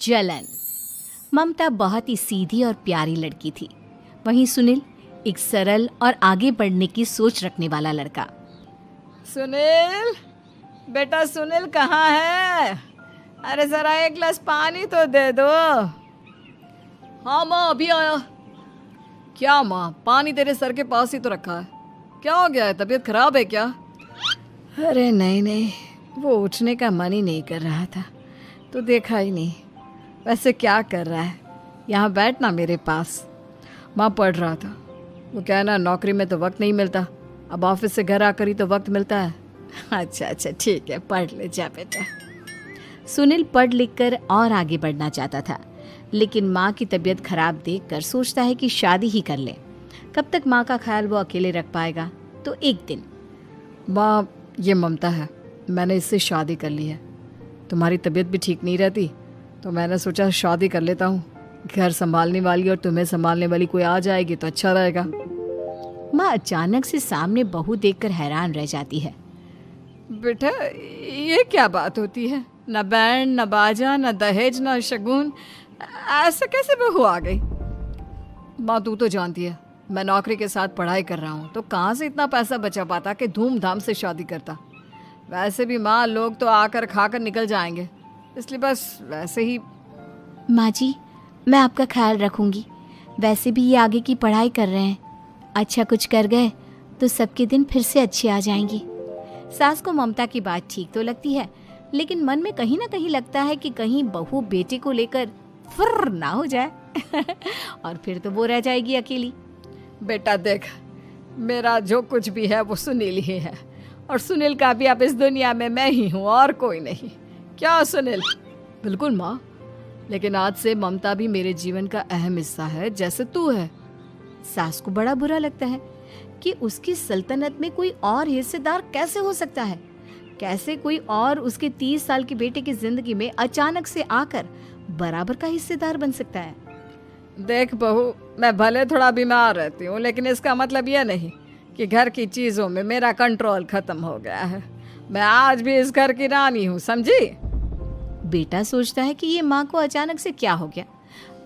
जलन। ममता बहुत ही सीधी और प्यारी लड़की थी, वहीं सुनील एक सरल और आगे बढ़ने की सोच रखने वाला लड़का। सुनील, बेटा सुनील कहाँ है? अरे जरा एक गिलास पानी तो दे दो। हाँ माँ, अभी आया। क्या माँ, पानी तेरे सर के पास ही तो रखा है, क्या हो गया है? तबीयत खराब है क्या? अरे नहीं नहीं, वो उठने का मन ही नहीं कर रहा था तो देखा ही नहीं। वैसे क्या कर रहा है? यहाँ बैठ ना मेरे पास। माँ पढ़ रहा था। वो क्या है ना, नौकरी में तो वक्त नहीं मिलता, अब ऑफिस से घर आकर ही तो वक्त मिलता है। अच्छा ठीक है, पढ़ ले जा बेटा। सुनील पढ़ लिख कर और आगे बढ़ना चाहता था, लेकिन माँ की तबीयत खराब देखकर सोचता है कि शादी ही कर ले। कब तक माँ का ख्याल वो अकेले रख पाएगा? तो एक दिन, माँ ये ममता है, मैंने इससे शादी कर ली है। तुम्हारी तबीयत भी ठीक नहीं रहती तो मैंने सोचा शादी कर लेता हूँ। घर संभालने वाली और तुम्हें संभालने वाली कोई आ जाएगी तो अच्छा रहेगा। माँ अचानक से सामने बहू देखकर हैरान रह जाती है। बेटा ये क्या बात होती है? न बैंड, न बाजा, न दहेज, न शगुन, ऐसे कैसे बहू आ गई? माँ तू तो जानती है मैं नौकरी के साथ पढ़ाई कर रहा हूँ, तो कहाँ से इतना पैसा बचा पाता कि धूमधाम से शादी करता। वैसे भी माँ, लोग तो आकर खाकर निकल जाएंगे, इसलिए बस वैसे ही। माँ जी, मैं आपका ख्याल रखूंगी। वैसे भी ये आगे की पढ़ाई कर रहे हैं, अच्छा कुछ कर गए तो सबके दिन फिर से अच्छे आ जाएंगे। सास को ममता की बात ठीक तो लगती है, लेकिन मन में कहीं ना कहीं लगता है कि कहीं बहू बेटे को लेकर फुर्र ना हो जाए और फिर तो वो रह जाएगी अकेली। बेटा देख, मेरा जो कुछ भी है वो सुनील ही है, और सुनील का भी अब इस दुनिया में मैं ही हूँ और कोई नहीं। क्या सुनील? बिल्कुल माँ, लेकिन आज से ममता भी मेरे जीवन का अहम हिस्सा है, जैसे तू है। सास को बड़ा बुरा लगता है कि उसकी सल्तनत में कोई और हिस्सेदार कैसे हो सकता है। कैसे कोई और उसके 30 साल के बेटे की जिंदगी में अचानक से आकर बराबर का हिस्सेदार बन सकता है। देख बहू, मैं भले थोड़ा बीमार रहती हूँ, लेकिन इसका मतलब यह नहीं कि घर की चीज़ों में मेरा कंट्रोल खत्म हो गया है। मैं आज भी इस घर की रानी हूँ, समझी? बेटा सोचता है कि ये माँ को अचानक से क्या हो गया।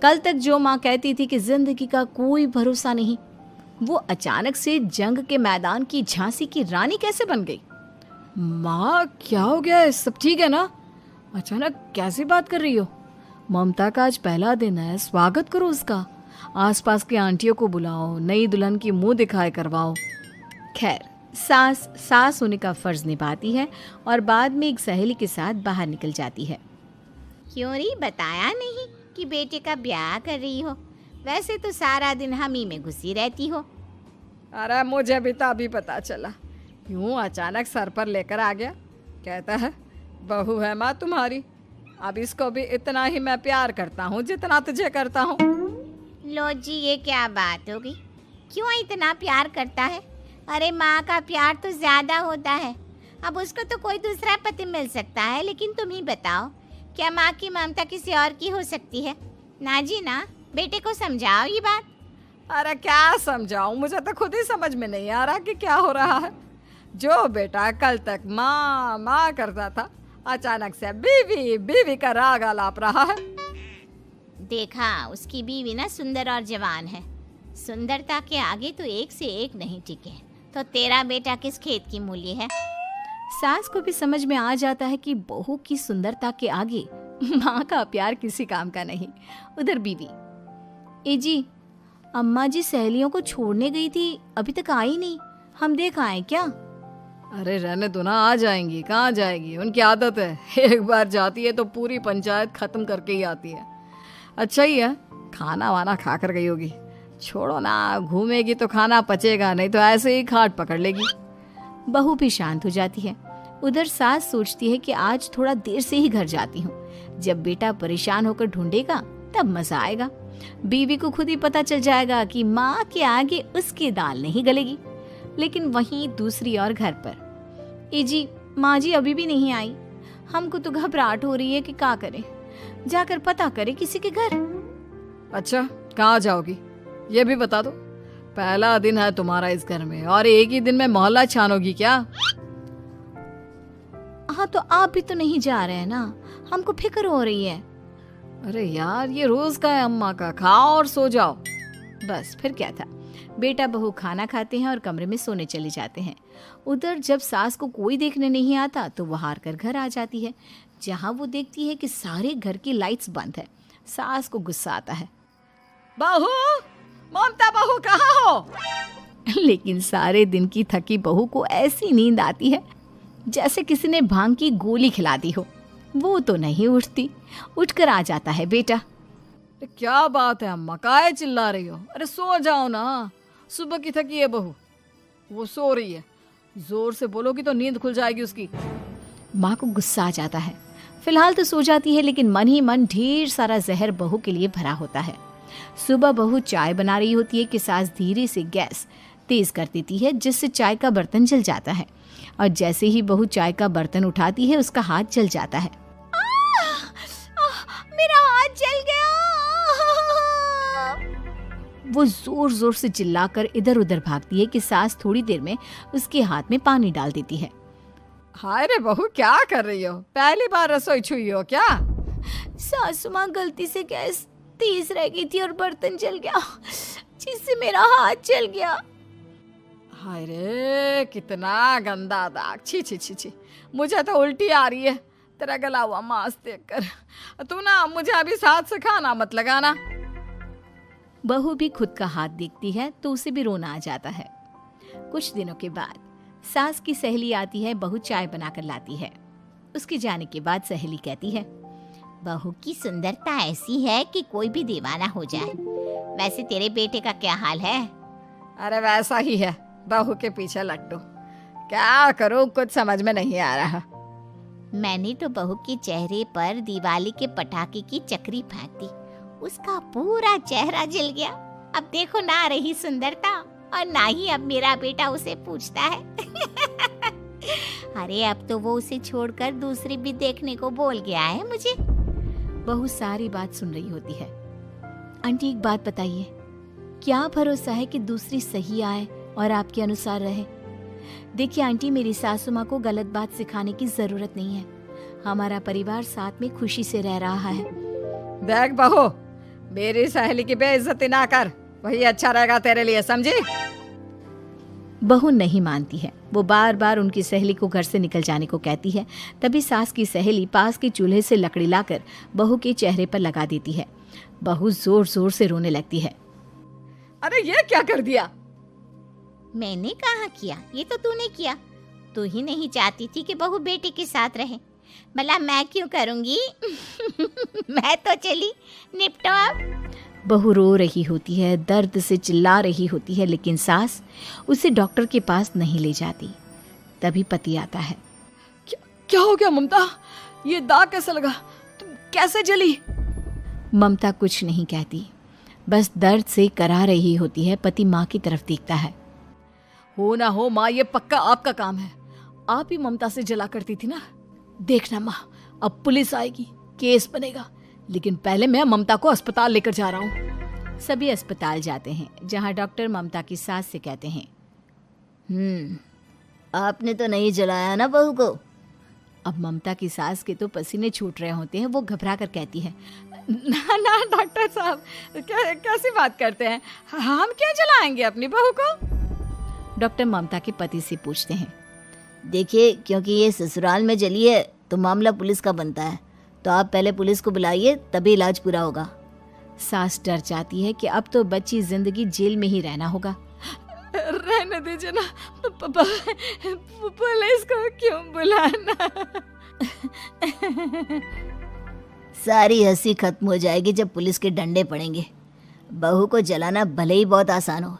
कल तक जो माँ कहती थी कि जिंदगी का कोई भरोसा नहीं, वो अचानक से जंग के मैदान की झांसी की रानी कैसे बन गई? माँ क्या हो गया है? सब ठीक है ना? अचानक कैसी बात कर रही हो? ममता का आज पहला दिन है, स्वागत करो उसका। आसपास की आंटियों को बुलाओ, नई दुल्हन की मुंह दिखाए करवाओ। खैर, सास होने का फर्ज निभाती है और बाद में एक सहेली के साथ बाहर निकल जाती है। क्यों री बताया नहीं कि बेटे का ब्याह कर रही हो? वैसे तो सारा दिन हम ही में घुसी रहती हो। अरे मुझे भी तो अभी पता चला, यूं अचानक सर पर लेकर आ गया। कहता है बहू है माँ तुम्हारी, अब इसको भी इतना ही मैं प्यार करता हूँ जितना तुझे करता हूँ। लो जी, ये क्या बात होगी? क्यों इतना प्यार करता है? अरे माँ का प्यार तो ज्यादा होता है। अब उसको तो कोई दूसरा पति मिल सकता है, लेकिन तुम ही बताओ, क्या माँ की ममता किसी और की हो सकती है? ना जी ना, बेटे को समझाओ ये बात। अरे क्या समझाऊं, मुझे तो खुद ही समझ में नहीं आ रहा कि क्या हो रहा है। जो बेटा कल तक माँ माँ करता था, अचानक से बीवी बीवी का राग आलाप रहा है। देखा, उसकी बीवी ना सुंदर और जवान है। सुंदरता के आगे तो एक से एक नहीं टिके, तो तेरा बेटा किस खेत की मूली है? सास को भी समझ में आ जाता है कि बहू की सुंदरता के आगे माँ का प्यार किसी काम का नहीं। उधर बीवी, ए जी, अम्मा जी सहेलियों को छोड़ने गई थी, अभी तक आई नहीं, हम देख आए क्या? अरे रहने दो ना, आ जाएंगी। कहाँ जाएगी, उनकी आदत है, एक बार जाती है तो पूरी पंचायत खत्म करके ही आती है। अच्छा ही है, खाना वाना खा कर गई होगी। छोड़ो ना, घूमेगी तो खाना पचेगा, नहीं तो ऐसे ही खाट पकड़ लेगी। बहू भी शांत हो जाती है। उधर सास सोचती है कि आज थोड़ा देर से ही घर जाती हूँ, जब बेटा परेशान होकर ढूंढेगा तब मजा आएगा। बीवी को खुद ही पता चल जाएगा कि माँ के आगे उसकी दाल नहीं गलेगी। लेकिन वहीं दूसरी ओर घर पर, ए जी, माँ जी अभी भी नहीं आई, हमको तो घबराहट हो रही है कि क्या करें, जाकर पता करें किसी के घर। अच्छा, कहाँ जाओगी ये भी बता दो। पहला दिन है तुम्हारा इस घर में और एक ही दिन में मोहल्ला छानोगी क्या? हाँ, तो आप भी तो नहीं जा रहे हैं ना, हमको फिक्र हो रही है। अरे यार, ये रोज का है अम्मा का, खाओ और सो जाओ। बस फिर क्या था, बेटा बहू खाना खाते हैं और कमरे में सोने चले जाते हैं। उधर जब सास को कोई देखने नहीं आता तो वो हार कर घर आ जाती है, जहाँ वो देखती है कि सारे घर की लाइट्स बंद है। सास को गुस्सा आता है। बहू, ममता बहू कहाँ हो? लेकिन सारे दिन की थकी बहू को ऐसी नींद आती है जैसे किसी ने भांग की गोली खिला दी हो। वो तो नहीं उठती। उठकर आ जाता है बेटा। क्या बात है अम्मा, काहे चिल्ला रही हो? अरे सो जाओ ना, सुबह की थकी है बहू, वो सो रही है। जोर से बोलोगी तो नींद खुल जाएगी उसकी। माँ को गुस्सा आ जाता है। फिलहाल तो सो जाती है, लेकिन मन ही मन ढेर सारा जहर बहू के लिए भरा होता है। सुबह बहू चाय बना रही होती है कि सास धीरे से गैस तेज कर देती है, जिससे चाय का बर्तन जल जाता है। और जैसे ही बहू चाय का बर्तन उठाती है, उसका हाथ जल जाता है। मेरा हाथ जल गया। वो जोर जोर से चिल्लाकर इधर उधर भागती है कि सास थोड़ी देर में उसके हाथ में पानी डाल देती है। हाय रे बहू, क्या कर रही हो? पहली बार रसोई छुई हो क्या? सासू माँ गलती से गैस तेज रह गई थी और बर्तन जल गया, जिससे मेरा हाथ जल गया। हाय रे, कितना गंदा दाग। छी छी छी छी, मुझे तो उल्टी आ रही है तेरा गला हुआ मांस देखकर। तू ना मुझे अभी साथ से खाना मत लगाना। बहू भी खुद का हाथ देखती है तो उसे भी रोना आ जाता है। कुछ दिनों के बाद सास की सहेली आती है, बहू चाय बनाकर लाती है। उसके जाने के बाद सहेली कहती है, बहू की सुंदरता ऐसी है कि कोई भी दीवाना हो जाए। वैसे तेरे बेटे का क्या हाल है? अरे वैसा ही है, बहू के पीछे लट्टू। क्या करूं, कुछ समझ में नहीं आ रहा। मैंने तो बहू के चेहरे पर दिवाली के पटाखे की चक्री फेंक दी, उसका पूरा चेहरा जल गया। अब देखो ना रही सुंदरता, और ना ही अब मेरा बेटा उसे पूछता है। अरे अब तो वो उसे छोड़कर दूसरी भी देखने को बोल गया है मुझे। बहू सारी बात सुन रही होती है। आंटी एक बात बताइए, क्या भरोसा है कि दूसरी सही आए और आपके अनुसार रहे? देखिए आंटी, मेरी सासू माँ को गलत बात सिखाने की जरूरत नहीं है। हमारा परिवार साथ में खुशी से रह रहा है। देख बहू, मेरी सहेली की बेइज्जती ना कर, वही अच्छा रहेगा तेरे लिए, समझी? बहू नहीं मानती है। वो बार बार उनकी सहेली को घर से निकल जाने को कहती है। तभी सास की सहेली पास के चूल्हे से लकड़ी लाकर बहू के चेहरे पर लगा देती है। बहू जोर जोर से रोने लगती है। अरे ये क्या कर दिया? मैंने कहा किया, ये तो तूने किया। तू ही नहीं चाहती थी कि बहू बेटे के साथ रहे, भला मैं क्यों करूंगी? मैं तो चली, निपटो अब। बहू रो रही होती है, दर्द से चिल्ला रही होती है, लेकिन सास उसे डॉक्टर के पास नहीं ले जाती। तभी पति आता है। क्या हो गया ममता? ये दाग कैसे लगा? तुम कैसे जली? ममता कुछ नहीं कहती, बस दर्द से करा रही होती है। पति माँ की तरफ देखता है। हो ना हो माँ, ये पक्का आपका काम है। आप ही ममता से जला करती थी ना। देखना माँ, अब पुलिस आएगी, केस बनेगा, लेकिन पहले मैं ममता को अस्पताल लेकर जा रहा हूँ। सभी अस्पताल जाते हैं, जहाँ डॉक्टर ममता की सास से कहते हैं, आपने तो नहीं जलाया ना बहू को? अब ममता की सास के तो पसीने छूट रहे होते हैं। वो घबरा कर कहती है, ना ना डॉक्टर साहब, कैसी बात करते हैं? हम क्या जलाएंगे अपनी बहू को? डॉक्टर ममता के पति से पूछते हैं। देखिए, क्योंकि ये ससुराल में जली है तो मामला पुलिस का बनता है, तो आप पहले पुलिस को बुलाइए, तभी इलाज पूरा होगा। सास डर जाती है कि अब तो बच्ची जिंदगी जेल में ही रहना होगा। रहने दीजिए ना, पुलिस को क्यों बुलाना? सारी हंसी खत्म हो जाएगी जब पुलिस के डंडे पड़ेंगे। बहू को जलाना भले ही बहुत आसान हो,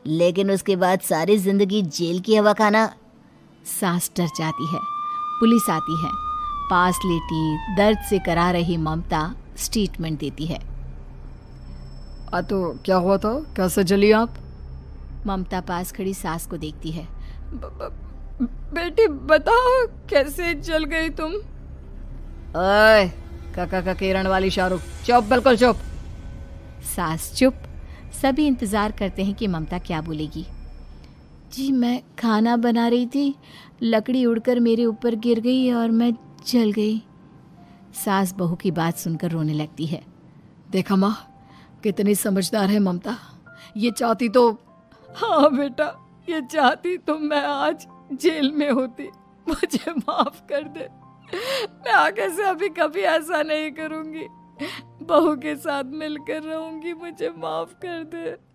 लेकिन उसके बाद सारी जिंदगी जेल की हवा खाना। सास डर जाती है। पुलिस आती है। पास लेटी दर्द से करा रही ममता स्टेटमेंट देती है। तो क्या हुआ था? कैसे जली आप? ममता पास खड़ी सास को देखती है। बेटी बताओ, कैसे जल गई तुम? ओए, काका का किरण वाली शाहरुख, चुप, बिल्कुल चुप। सास चुप। सभी इंतजार करते हैं कि ममता क्या बोलेगी। जी मैं खाना बना रही थी, लकड़ी उड़कर मेरे ऊपर गिर गई और मैं जल गई। सास बहू की बात सुनकर रोने लगती है। देखा माँ, कितनी समझदार है ममता। ये चाहती तो, हाँ बेटा, ये चाहती तो मैं आज जेल में होती। मुझे माफ कर दे। मैं आगे से अभी कभी ऐसा नहीं करूंगी। बहू के साथ मिलकर रहूंगी। मुझे माफ कर दे।